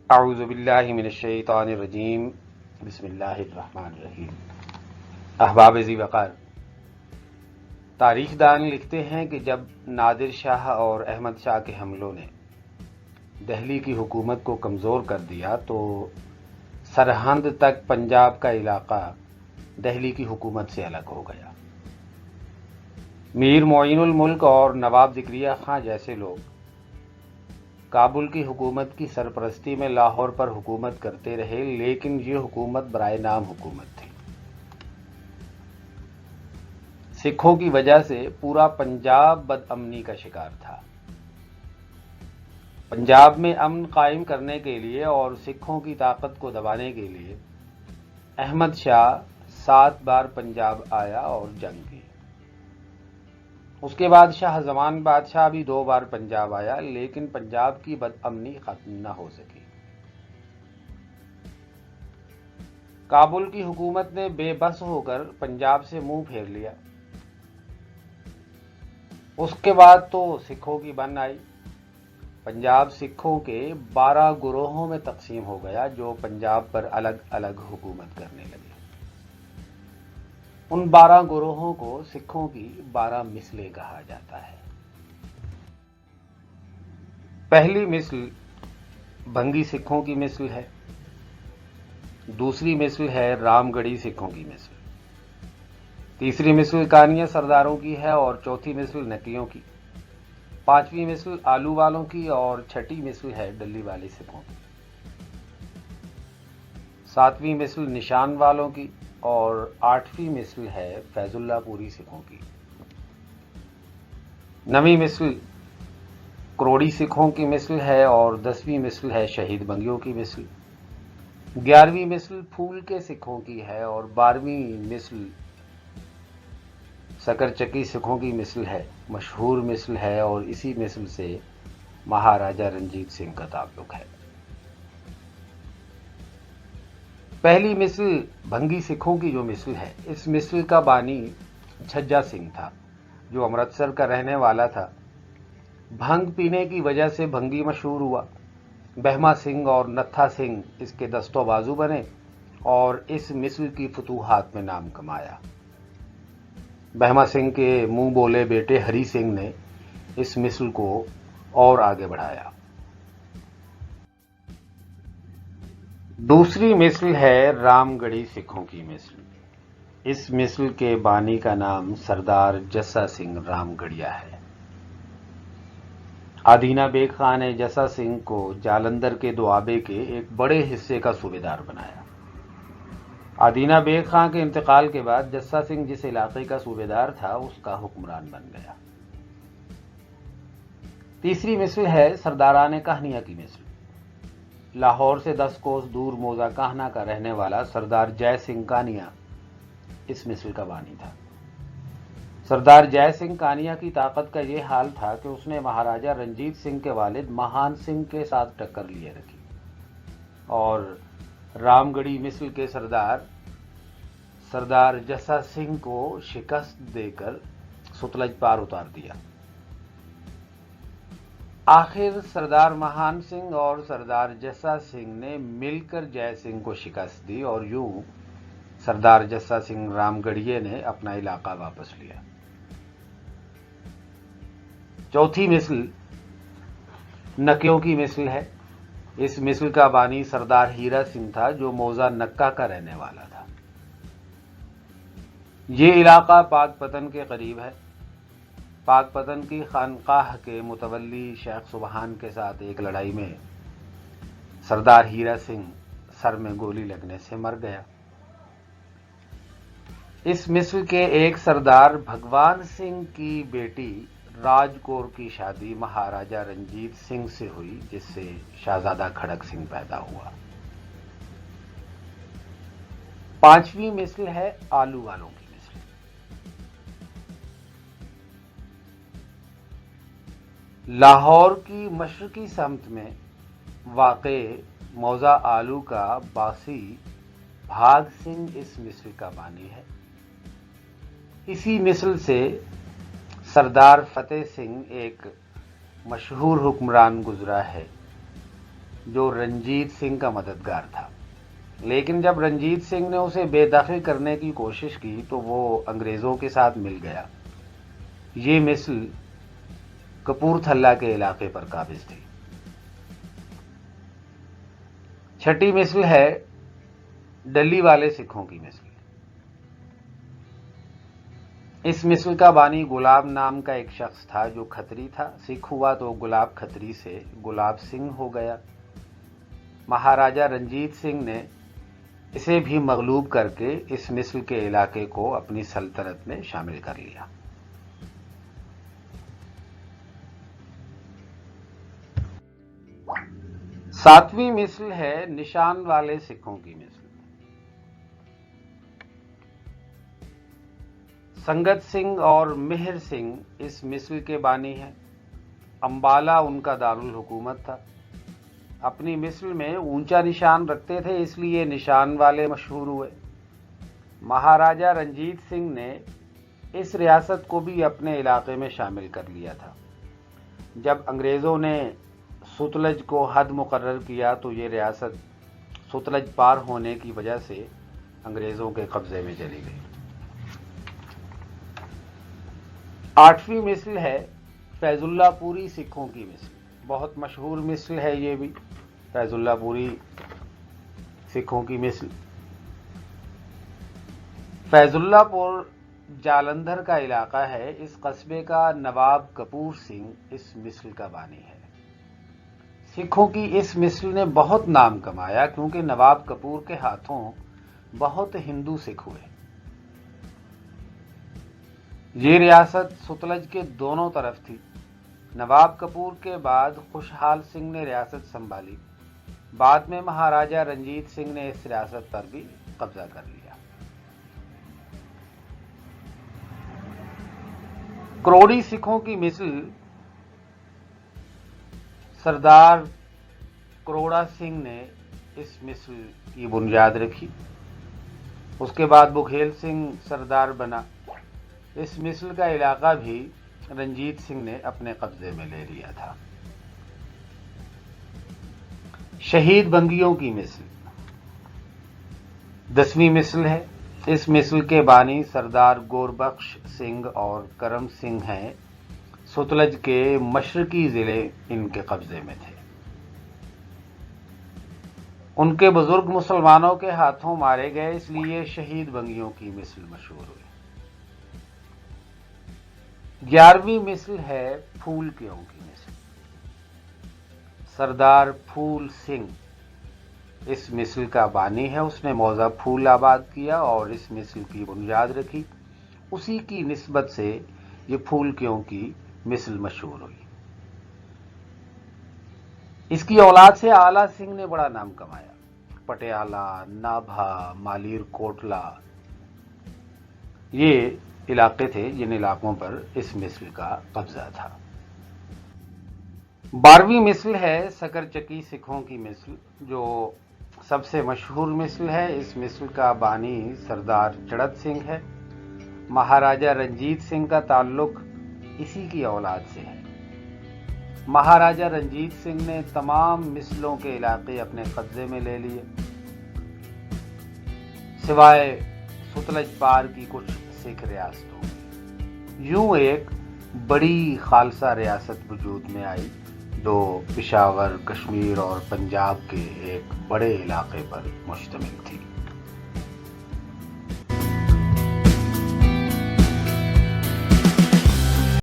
اعوذ باللہ من الشیطان الرجیم بسم اللہ الرحمن الرحیم۔ احباب ذی وقار، تاریخ دان لکھتے ہیں کہ جب نادر شاہ اور احمد شاہ کے حملوں نے دہلی کی حکومت کو کمزور کر دیا تو سرہند تک پنجاب کا علاقہ دہلی کی حکومت سے الگ ہو گیا۔ میر معین الملک اور نواب زکریا خان جیسے لوگ کابل کی حکومت کی سرپرستی میں لاہور پر حکومت کرتے رہے، لیکن یہ حکومت برائے نام حکومت تھی۔ سکھوں کی وجہ سے پورا پنجاب بد امنی کا شکار تھا۔ پنجاب میں امن قائم کرنے کے لیے اور سکھوں کی طاقت کو دبانے کے لیے احمد شاہ 7 بار پنجاب آیا اور جنگ کی۔ اس کے بعد شاہ زمان بادشاہ بھی 2 بار پنجاب آیا، لیکن پنجاب کی بد امنی ختم نہ ہو سکی۔ کابل کی حکومت نے بے بس ہو کر پنجاب سے منہ پھیر لیا۔ اس کے بعد تو سکھوں کی بن آئی۔ پنجاب سکھوں کے 12 گروہوں میں تقسیم ہو گیا، جو پنجاب پر الگ الگ حکومت کرنے لگے۔ ان 12 گروہوں کو سکھوں کی 12 مثلیں کہا جاتا ہے۔ پہلی مثل بھنگی سکھوں کی مثل ہے، دوسری مثل ہے رام گڑھی سکھوں کی مثل، تیسری مثل کانیا سرداروں کی ہے اور چوتھی مثل نکیوں کی، پانچویں مثل آلو والوں کی اور چھٹی مثل ہے ڈلی والی سکھوں کی، ساتویں مثل نشان والوں کی اور 8ویں مثل ہے فیض اللہ پوری سکھوں کی، 9ویں مثل کروڑی سکھوں کی مثل ہے اور 10ویں مثل ہے شہید بنگیوں کی مثل، 11ویں مثل پھول کے سکھوں کی ہے اور 12ویں مثل سکر چکی سکھوں کی مثل ہے، مشہور مثل ہے اور اسی مثل سے مہاراجہ رنجیت سنگھ کا تعلق ہے۔ پہلی مثل بھنگی سکھوں کی جو مثل ہے، اس مثل کا بانی چھجا سنگھ تھا، جو امرتسر کا رہنے والا تھا۔ بھنگ پینے کی وجہ سے بھنگی مشہور ہوا۔ بہما سنگھ اور نتھا سنگھ اس کے دست و بازو بنے اور اس مثل کی فتوحات میں نام کمایا۔ بہما سنگھ کے منہ بولے بیٹے ہری سنگھ نے اس مثل کو اور آگے بڑھایا۔ دوسری مثل ہے رام گڑھی سکھوں کی مثل۔ اس مثل کے بانی کا نام سردار جسا سنگھ رام گڑھیا ہے۔ آدینہ بیگ خان نے جسا سنگھ کو جالندھر کے دوآبے کے ایک بڑے حصے کا صوبیدار بنایا۔ آدینہ بیگ خان کے انتقال کے بعد جسا سنگھ جس علاقے کا صوبیدار تھا اس کا حکمران بن گیا۔ تیسری مثل ہے سرداران کہنیا کی مثل۔ لاہور سے 10 کوس دور موزہ کہنا کا رہنے والا سردار جے سنگھ کانیا اس مثل کا بانی تھا۔ سردار جے سنگھ کانیا کی طاقت کا یہ حال تھا کہ اس نے مہاراجہ رنجیت سنگھ کے والد مہان سنگھ کے ساتھ ٹکر لیے رکھی اور رام گڑھی مثل کے سردار جسا سنگھ کو شکست دے کر ستلج پار اتار دیا۔ آخر سردار مہان سنگھ اور سردار جسا سنگھ نے مل کر جے سنگھ کو شکست دی اور یوں سردار جسا سنگھ رام گڑھیے نے اپنا علاقہ واپس لیا۔ چوتھی مثل نکیوں کی مثل ہے۔ اس مثل کا بانی سردار ہیرا سنگھ تھا، جو موزہ نکا کا رہنے والا تھا۔ یہ علاقہ پاک پتن کے قریب ہے۔ پاک پتن کی خانقاہ کے متولی شیخ سبحان کے ساتھ ایک لڑائی میں سردار ہیرا سنگھ سر میں گولی لگنے سے مر گیا۔ اس مثل کے ایک سردار بھگوان سنگھ کی بیٹی راج کور کی شادی مہاراجہ رنجیت سنگھ سے ہوئی، جس سے شہزادہ کھڑک سنگھ پیدا ہوا۔ پانچویں مثل ہے آلو والوں کی مثل۔ لاہور کی مشرقی سمت میں واقع موزہ آلو کا باسی بھاگ سنگھ اس مثل کا بانی ہے۔ اسی مثل سے سردار فتح سنگھ ایک مشہور حکمران گزرا ہے۔ جو رنجیت سنگھ کا مددگار تھا، لیکن جب رنجیت سنگھ نے اسے بے دخل کرنے کی کوشش کی تو وہ انگریزوں کے ساتھ مل گیا۔ یہ مثل کپورتھلہ کے علاقے پر قابض تھی۔ چھٹی مثل ہے ڈلی والے سکھوں کی مثل۔ اس مثل کا بانی گلاب نام کا ایک شخص تھا جو کھتری تھا۔ سکھ ہوا تو گلاب کھتری سے گلاب سنگھ ہو گیا۔ مہاراجہ رنجیت سنگھ نے اسے بھی مغلوب کر کے اس مثل کے علاقے کو اپنی سلطنت میں شامل کر لیا۔ ساتویں مثل ہے نشان والے سکھوں کی مثل۔ سنگت سنگھ اور مہر سنگھ اس مثل کے بانی ہیں۔ امبالہ ان کا دارالحکومت تھا۔ اپنی مثل میں اونچا نشان رکھتے تھے، اس لیے نشان والے مشہور ہوئے۔ مہاراجہ رنجیت سنگھ نے اس ریاست کو بھی اپنے علاقے میں شامل کر لیا تھا۔ جب انگریزوں نے ستلج کو حد مقرر کیا تو یہ ریاست ستلج پار ہونے کی وجہ سے انگریزوں کے قبضے میں چلی گئی۔ آٹھویں مثل ہے فیض اللہ پوری سکھوں کی مثل۔ بہت مشہور مثل ہے یہ بھی، فیض اللہ پوری سکھوں کی مثل۔ فیض اللہ پور جالندھر کا علاقہ ہے۔ اس قصبے کا نواب کپور سنگھ اس مثل کا بانی ہے۔ سکھوں کی اس مثل نے بہت نام کمایا کیونکہ نواب کپور کے ہاتھوں بہت ہندو سکھ ہوئے۔ یہ ریاست ستلج کے دونوں طرف تھی۔ نواب کپور کے بعد خوشحال سنگھ نے ریاست سنبھالی۔ بعد میں مہاراجہ رنجیت سنگھ نے اس ریاست پر بھی قبضہ کر لیا۔ کروڑی سکھوں کی مثل سردار کروڑا سنگھ نے اس مثل کی بنیاد رکھی۔ اس کے بعد بگھیل سنگھ سردار بنا۔ اس مثل کا علاقہ بھی رنجیت سنگھ نے اپنے قبضے میں لے لیا تھا۔ شہید بنگیوں کی مثل 10ویں مثل ہے۔ اس مثل کے بانی سردار گوربخش سنگھ اور کرم سنگھ ہیں۔ ستلج کے مشرقی ضلع ان کے قبضے میں تھے۔ ان کے بزرگ مسلمانوں کے ہاتھوں مارے گئے، اس لیے شہید بنگیوں کی مثل مشہور ہوئی۔ 11ویں مثل ہے پھول کیوں کی مثل۔ سردار پھول سنگھ اس مثل کا بانی ہے۔ اس نے موضع پھول آباد کیا اور اس مثل کی بنیاد رکھی۔ اسی کی نسبت سے یہ پھول کیوں کی مثل مشہور ہوئی۔ اس کی اولاد سے آلہ سنگھ نے بڑا نام کمایا۔ پٹیالہ، نابھا، مالیر کوٹلا یہ علاقے تھے جن علاقوں پر اس مثل کا قبضہ تھا۔ 12ویں مثل ہے سکر چکی سکھوں کی مثل، جو سب سے مشہور مثل ہے۔ اس مثل کا بانی سردار چڑت سنگھ ہے۔ مہاراجہ رنجیت سنگھ کا تعلق اسی کی اولاد سے ہے۔ مہاراجہ رنجیت سنگھ نے تمام مثلوں کے علاقے اپنے قبضے میں لے لیے، سوائے ستلج پار کی کچھ سکھ ریاستوں۔ یوں ایک بڑی خالصہ ریاست وجود میں آئی جو پشاور، کشمیر اور پنجاب کے ایک بڑے علاقے پر مشتمل تھی۔